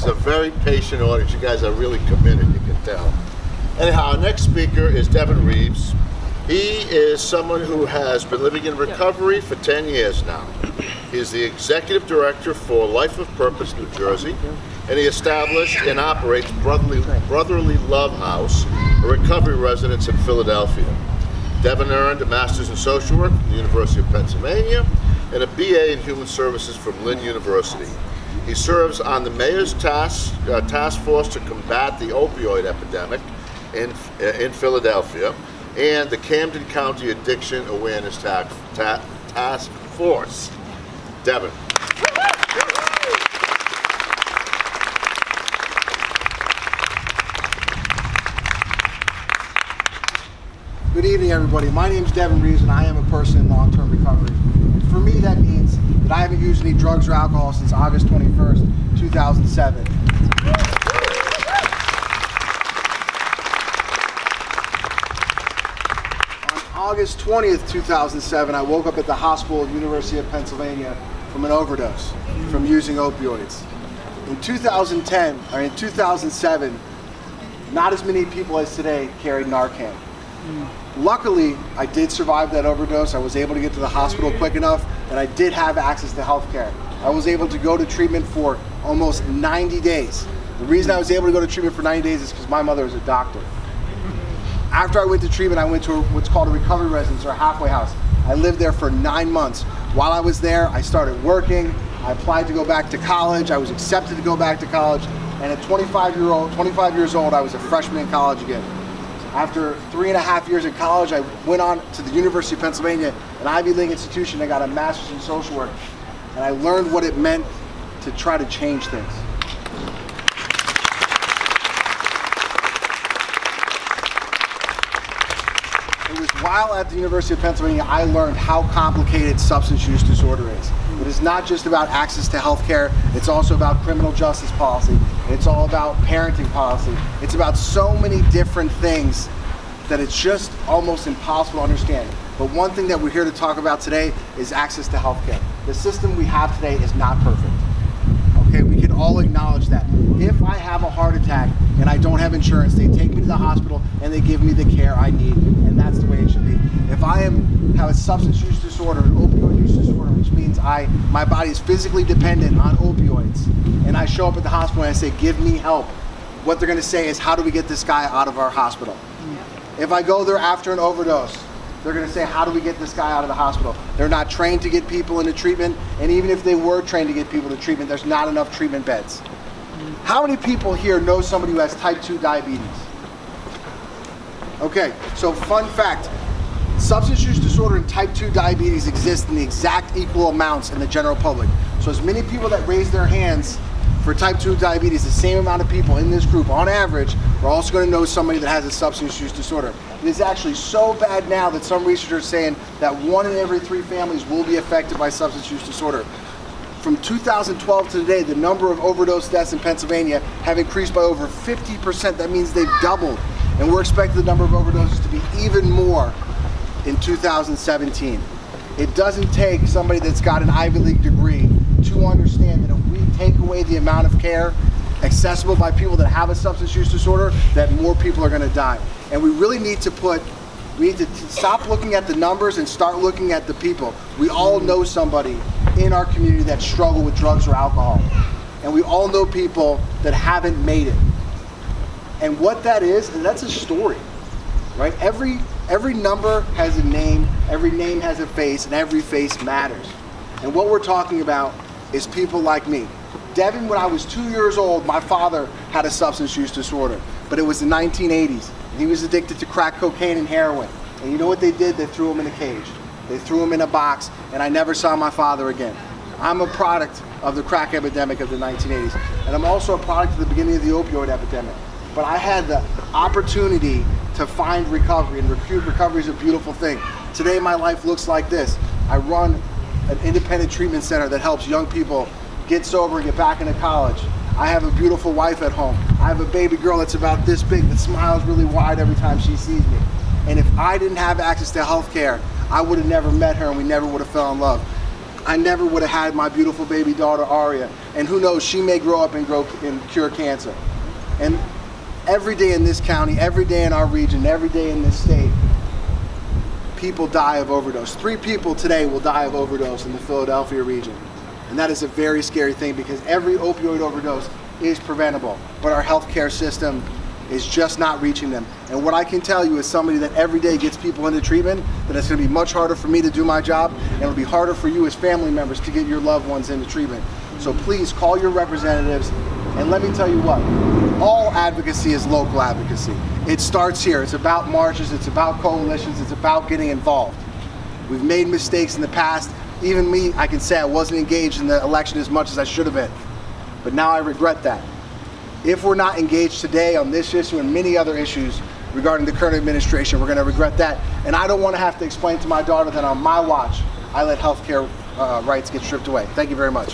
is a very patient audience. You guys are really committed, you can tell. Anyhow, our next speaker is Devin Reeves. He is someone who has been living in recovery for 10 years now. He is the executive director for Life of Purpose, New Jersey, and he established and operates Brotherly Love House, a recovery residence in Philadelphia. Devin earned a master's in social work from the University of Pennsylvania and a BA in human services from Lynn University. He serves on the mayor's task force to combat the opioid epidemic in Philadelphia and the Camden County Addiction Awareness Task Force. Devin. Good evening, everybody. My name is Devin Reeves, and I am a person in long-term recovery. For me, that means that I haven't used any drugs or alcohol since August 21st, 2007. On August 20th, 2007, I woke up at the hospital at the University of Pennsylvania from an overdose from using opioids. In 2007, not as many people as today carried Narcan. Luckily, I did survive that overdose. I was able to get to the hospital quick enough, and I did have access to health care. I was able to go to treatment for almost 90 days. The reason I was able to go to treatment for 90 days is because my mother is a doctor. After I went to treatment, I went to what's called a recovery residence or a halfway house. I lived there for 9 months. While I was there, I started working. I applied to go back to college. I was accepted to go back to college. And at 25 years old, I was a freshman in college again. After 3.5 years in college, I went on to the University of Pennsylvania, an Ivy League institution. I got a master's in social work, and I learned what it meant to try to change things. It was while at the University of Pennsylvania I learned how complicated substance use disorder is. It is not just about access to health care, it's also about criminal justice policy. It's all about parenting policy. It's about so many different things that it's just almost impossible to understand. But one thing that we're here to talk about today is access to health care. The system we have today is not perfect. Okay, we can all acknowledge that. If I have a heart attack and I don't have insurance, they take me to the hospital and they give me the care I need, and that's the way it should be. If I have a substance use disorder, an opioid use disorder, which means my body is physically dependent on opioids, and I show up at the hospital and I say, give me help, what they're gonna say is, how do we get this guy out of our hospital? If I go there after an overdose, they're gonna say, how do we get this guy out of the hospital? They're not trained to get people into treatment, and even if they were trained to get people to treatment, there's not enough treatment beds. How many people here know somebody who has type 2 diabetes? Okay, so fun fact, substance use disorder and type 2 diabetes exist in the exact equal amounts in the general public. So as many people that raise their hands for type 2 diabetes, the same amount of people in this group, on average, are also going to know somebody that has a substance use disorder. It is actually so bad now that some researchers are saying that 1 in every 3 families will be affected by substance use disorder. From 2012 to today, the number of overdose deaths in Pennsylvania have increased by over 50%. That means they've doubled. And we're expecting the number of overdoses to be even more in 2017. It doesn't take somebody that's got an Ivy League degree to understand that if we take away the amount of care accessible by people that have a substance use disorder, that more people are gonna die. And we really need to stop looking at the numbers and start looking at the people. We all know somebody in our community that struggle with drugs or alcohol. And we all know people that haven't made it. And what that is, and that's a story, right? Every number has a name, every name has a face, and every face matters. And what we're talking about is people like me. Devin, when I was 2 years old, my father had a substance use disorder, but it was the 1980s. And he was addicted to crack cocaine and heroin. And you know what they did? They threw him in a cage. They threw him in a box, and I never saw my father again. I'm a product of the crack epidemic of the 1980s, and I'm also a product of the beginning of the opioid epidemic. But I had the opportunity to find recovery, and recovery is a beautiful thing. Today my life looks like this. I run an independent treatment center that helps young people get sober and get back into college. I have a beautiful wife at home. I have a baby girl that's about this big that smiles really wide every time she sees me. And if I didn't have access to health care, I would have never met her and we never would have fell in love. I never would have had my beautiful baby daughter Aria, and who knows, she may grow up and cure cancer. And every day in this county, every day in our region, every day in this state, people die of overdose. 3 people today will die of overdose in the Philadelphia region. And that is a very scary thing, because every opioid overdose is preventable, but our healthcare system is just not reaching them. And what I can tell you as somebody that every day gets people into treatment, that it's going to be much harder for me to do my job, and it'll be harder for you as family members to get your loved ones into treatment. So please call your representatives, and let me tell you what, all advocacy is local advocacy. It starts here. It's about marches, it's about coalitions, it's about getting involved. We've made mistakes in the past. Even me, I can say I wasn't engaged in the election as much as I should have been, but now I regret that. If we're not engaged today on this issue and many other issues regarding the current administration, we're going to regret that. And I don't want to have to explain to my daughter that on my watch, I let healthcare rights get stripped away. Thank you very much.